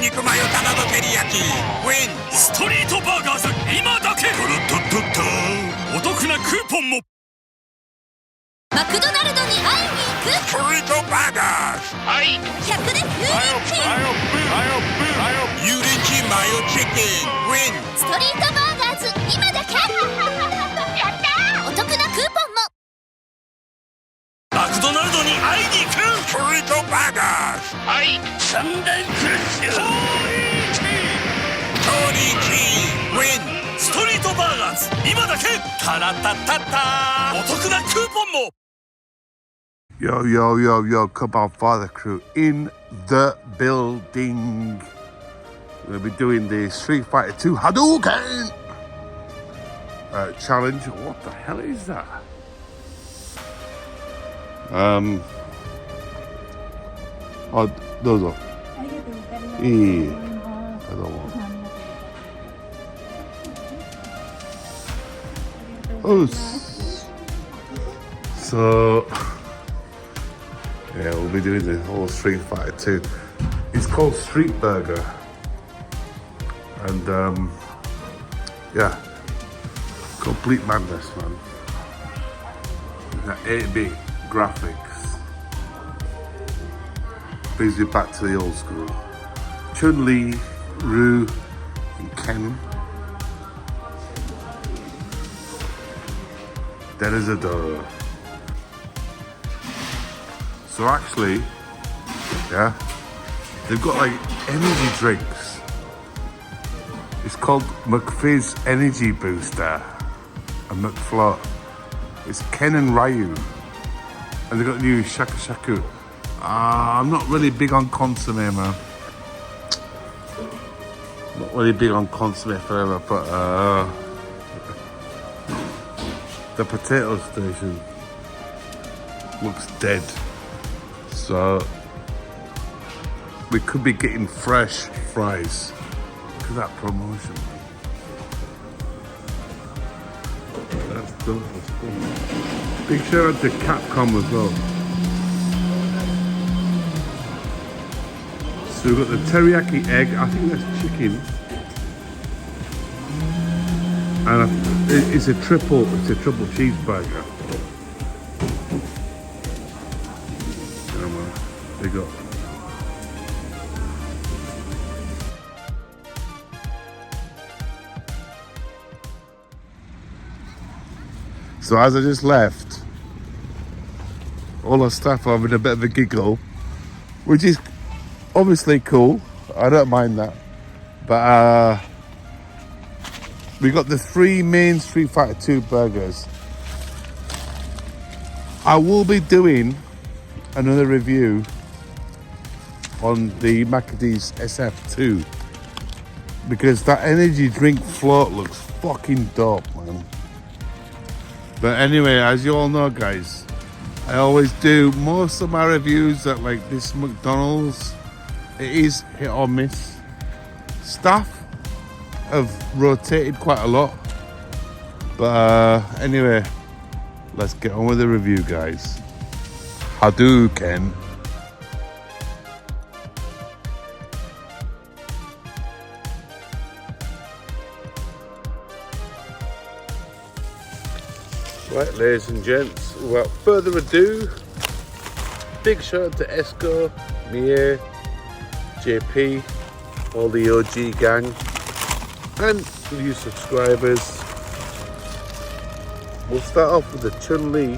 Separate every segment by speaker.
Speaker 1: 肉マヨ卵照り焼き Win
Speaker 2: ストリートバーガーズ今だけお得なクーポンも
Speaker 3: マクドナルドに会いに行く
Speaker 1: ストリートバーガーズ
Speaker 2: はい
Speaker 3: 100で風鈴
Speaker 1: ユリチマヨチキン Win
Speaker 3: ストリートバーガーズ今だけやったーお得なクーポンも
Speaker 2: マクドナルドに会いに行く
Speaker 1: ストリートバーガーズ
Speaker 2: はいサンダイクラッシュ
Speaker 1: トリチ Win
Speaker 2: ストリートバーガーズ今だけタラタタタお得なクーポンも
Speaker 4: Yo, come on, Father Crew in the building. We'll be doing the Street Fighter 2 Hadouken challenge. What the hell is that? Oh, どうぞ。いい。どうも。Oh, so yeah, we'll be doing the whole Street Fighter 2. It's called Street Burger, and yeah, complete madness, man. That 8-bit graphics brings you back to the old school. Chun-Li, Ryu and Ken. Dead as a door. So actually, yeah, they've got like energy drinks. It's called McFizz Energy Booster and McFloat. It's Ken and Ryu, and they've got new Shaku Shaku. I'm not really big on consomme, man. Not really big on consomme forever, but the potato station looks dead. So we could be getting fresh fries. Look at that promotion. That's dope. Big shout out to Capcom as well. So we've got the teriyaki egg. I think that's chicken. And it's a triple cheeseburger. There you go. So as I just left, all our staff are having a bit of a giggle, which is obviously cool. I don't mind that. But we got the 3 main Street Fighter 2 burgers. I will be doing another review on the McDonald's SF2 because that energy drink float looks fucking dope, man. But anyway, as you all know, guys, I always do most of my reviews at like this McDonald's. It is hit or miss. Staff have rotated quite a lot, but anyway, let's get on with the review, guys. Hadouken. Right, ladies and gents, without further ado, big shout out to Esco, Mie, JP, all the OG gang, and new subscribers. We'll start off with the Chun-Li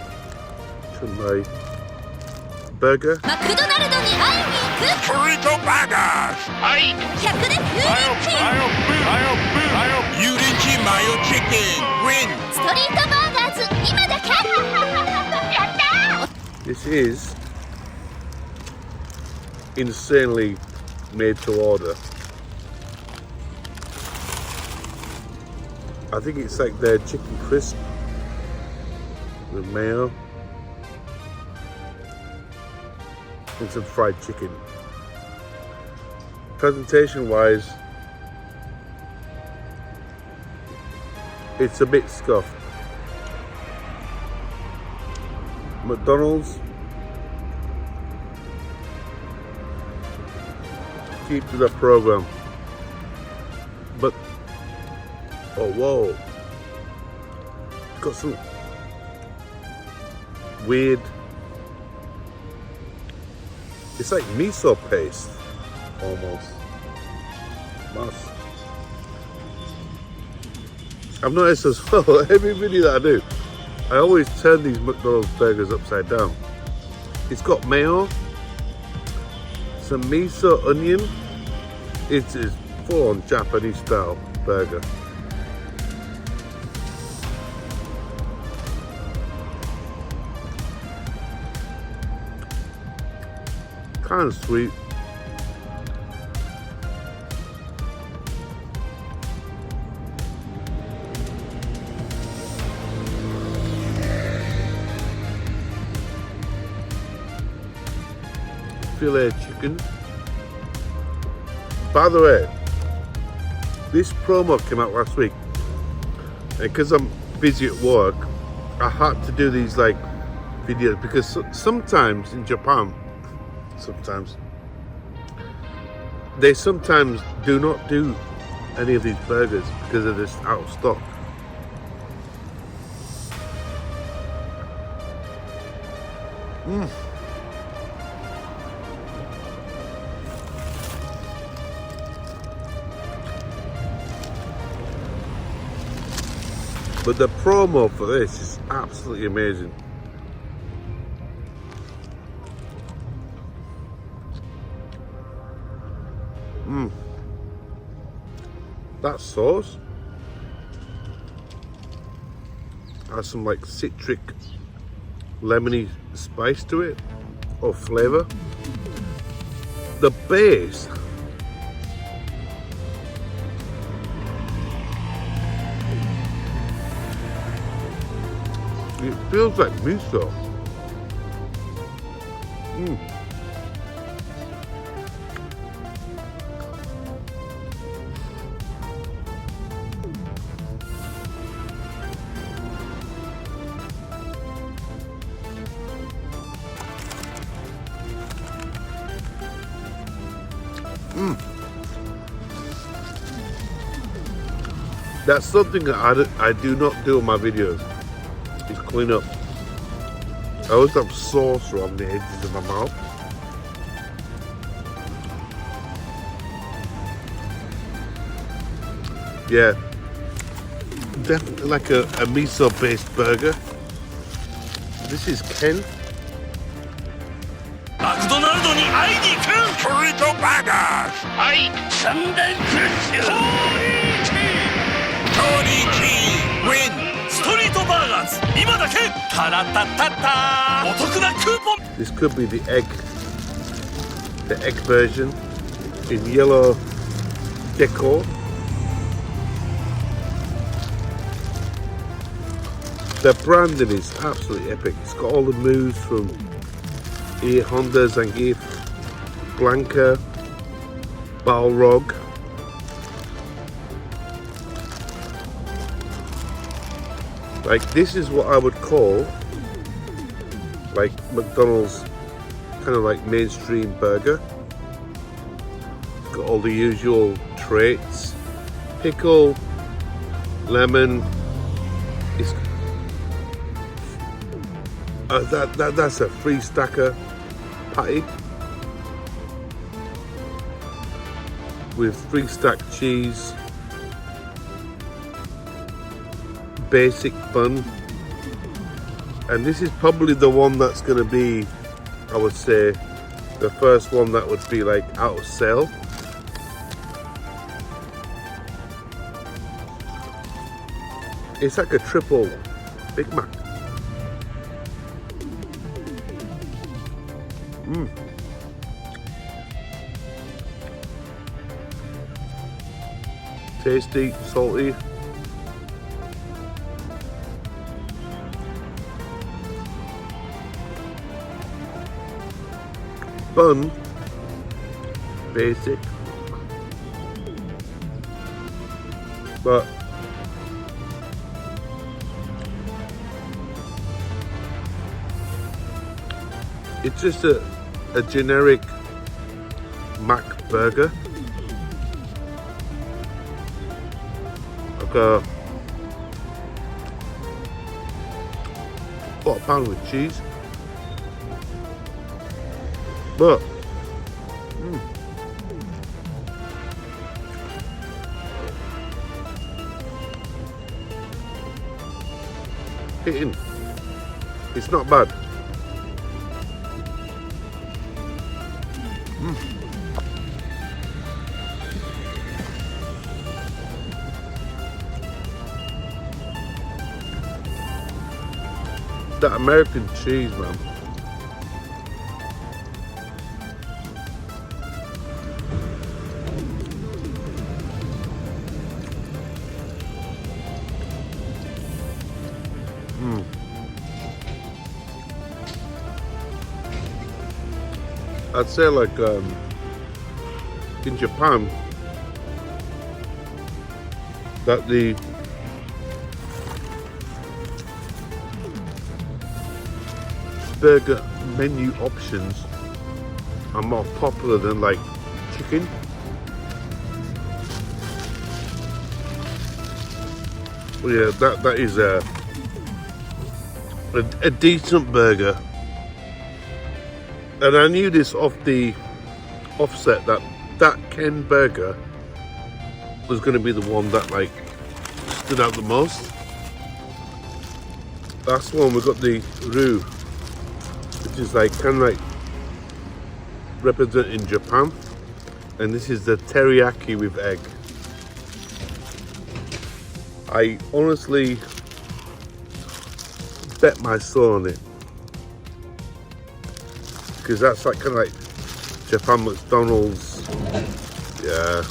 Speaker 4: burger.
Speaker 3: McDonald に会いに行く
Speaker 1: ストリートバーガーズ
Speaker 2: はい
Speaker 3: 100で風鈴
Speaker 1: ユリチマヨチキン Win
Speaker 3: ストリートバーガーズ今だけやったー
Speaker 4: This is insanely made to order. I think it's like their chicken crisp with mayo and some fried chicken. Presentation wise, it's a bit scuffed. McDonald's keep to the program. But oh whoa, got some weird. It's like miso paste almost. Nice. I've noticed as well, every video that I do, I always turn these McDonald's burgers upside down. It's got mayo, some miso onion. It is full on Japanese style burger. Kind of sweet. Filet chicken. By the way, this promo came out last week, and because I'm busy at work, I had to do these like videos because sometimes in Japan, they sometimes do not do any of these burgers because they're just out of stock. But the promo for this is absolutely amazing. That sauce has some like citric, lemony spice to it, or flavor. The base, it feels like miso. That's something that I do not do in my videos, is clean up. I always have sauce around the edges of my mouth. Yeah, definitely like a miso based burger. This is Ken.
Speaker 2: マクドナルドに会いに行く
Speaker 1: Burrito burgers.
Speaker 2: はいサンダークラッシュ
Speaker 1: Torichi win.
Speaker 2: ストリートバーガーズ今だけタラタタタお得なクーポン
Speaker 4: This could be the egg version in yellow decor. The branding is absolutely epic. It's got all the moves from Honda, Zangief, Blanca, Balrog. Like, this is what I would call like McDonald's kind of like mainstream burger. It's got all the usual traits: pickle, lemon. It's that's a free stacker patty with free stacked cheese, basic bun, and this is probably the one that's going to be, I would say, the first one that would be like out of sale. It's like a triple Big Mac. Tasty, salty. Bun, basic, but it's just a generic Mac burger. like a quarter pound with cheese, but hitting. It's not bad. That American cheese, man. I'd say like in Japan that the burger menu options are more popular than like chicken. Well, yeah, that is a decent burger. And I knew this off the offset that Ken burger was going to be the one that like stood out the most. Last one we got the Ryu, which is like kind of like representing Japan, and this is the teriyaki with egg. I honestly bet my soul on it, because that's like kind of like Japan McDonald's. Yeah,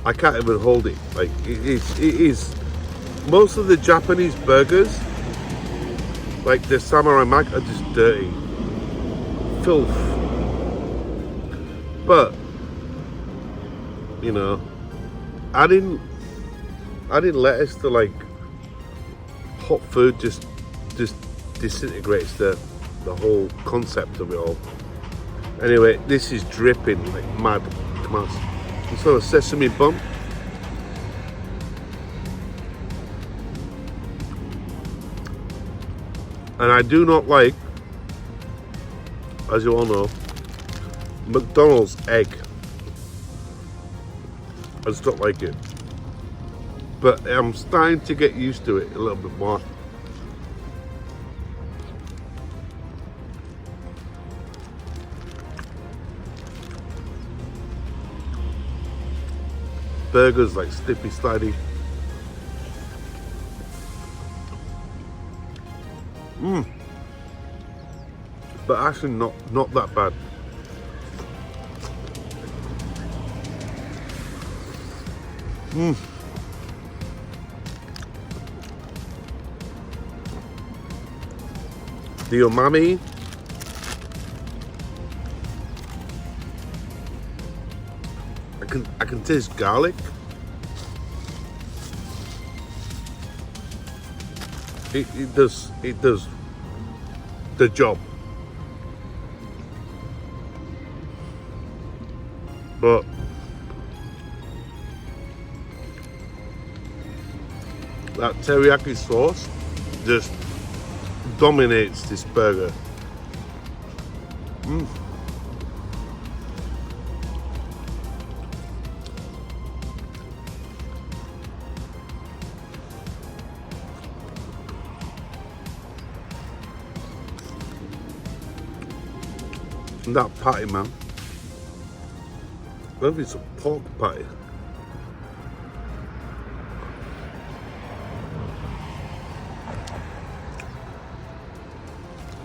Speaker 4: I can't even hold it. Like it is. Most of the Japanese burgers, like the Samurai Mac, are just dirty, filth. But you know, adding lettuce to like hot food just disintegrates the whole concept of it all. Anyway, this is dripping like mad. Come on, it's got a sesame bun. And I do not like, as you all know, McDonald's egg. I just don't like it. But I'm starting to get used to it a little bit more. Burgers like slippy slidey. But actually not that bad. The umami, I can taste garlic. It does the job. But that teriyaki sauce just dominates this burger. And that patty, man. Maybe it's a pork patty.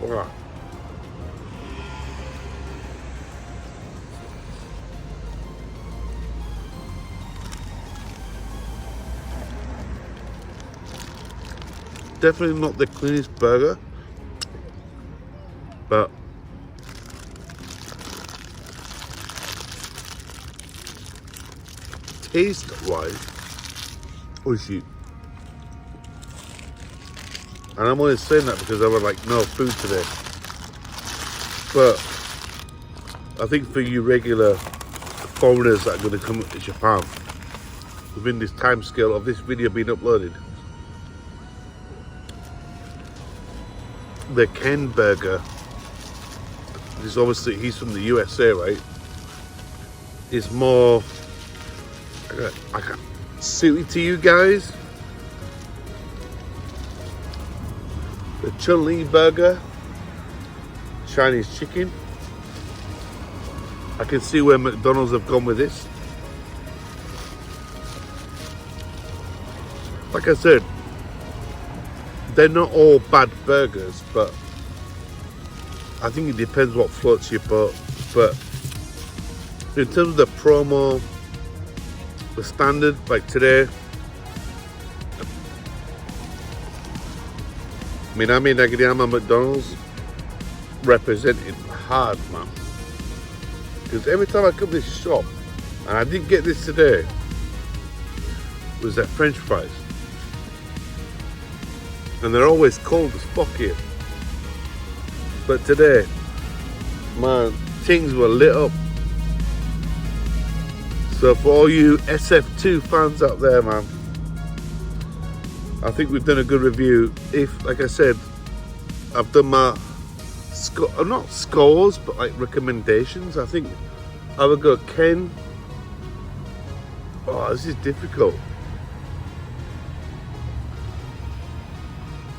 Speaker 4: Wow. Definitely not the cleanest burger, but taste-wise, oishi. And I'm only saying that because I was like no food today. But I think for you regular foreigners that are going to come to Japan, within this time scale of this video being uploaded. The Ken burger, this obviously he's from the USA, right? Is more I can suit it to you guys. The Chun-Li burger, Chinese chicken. I can see where McDonald's have gone with this. Like I said, they're not all bad burgers, but I think it depends what floats your boat. But in terms of the promo, the standard, like today, Minami Nagayama McDonald's represented hard, man. Because every time I come to this shop, and I didn't get this today, was that French fries. And they're always cold as fuck here. But today, man, things were lit up. So for all you SF2 fans out there, man, I think we've done a good review. If, like I said, I've done my not scores, but like recommendations. I think I would go Ken. Oh, this is difficult.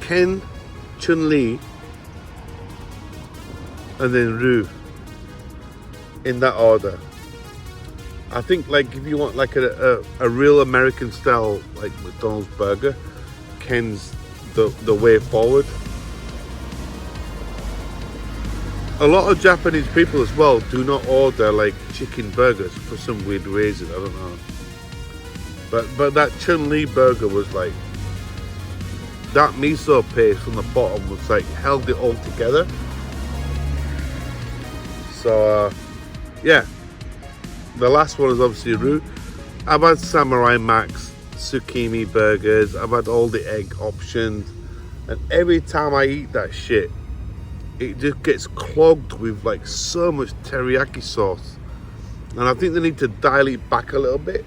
Speaker 4: Ken, Chun-Li, and then Ryu, in that order. I think, like, if you want like a real American style like McDonald's burger, Ken's the way forward. A lot of Japanese people as well do not order like chicken burgers for some weird reason. I don't know. But that Chun-Li burger was like, that miso paste on the bottom was like held it all together. So yeah, the last one is obviously Ryu. I've had Samurai Max, Tsukimi burgers, I've had all the egg options, and every time I eat that shit, it just gets clogged with like so much teriyaki sauce. And I think they need to dial it back a little bit,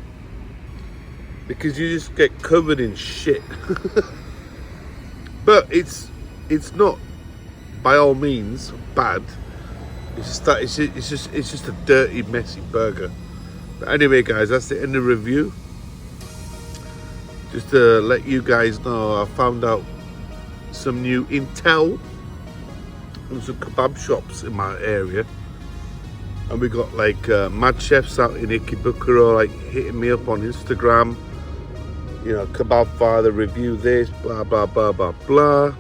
Speaker 4: because you just get covered in shit. But it's not by all means bad. It's just that it's just a dirty, messy burger. But anyway, guys, that's the end of the review. Just to let you guys know, I found out some new intel on some kebab shops in my area, and we got like mad chefs out in Ikebukuro like hitting me up on Instagram. You know, kebab father, review this, blah blah blah blah blah.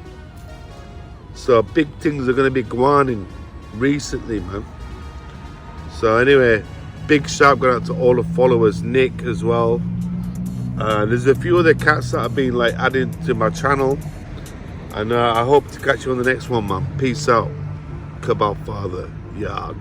Speaker 4: So big things are going to be going on recently, man. So anyway, big shout out to all the followers, Nick as well. There's a few other cats that have been like added to my channel, and I hope to catch you on the next one, man. Peace out, kebab father. Yeah,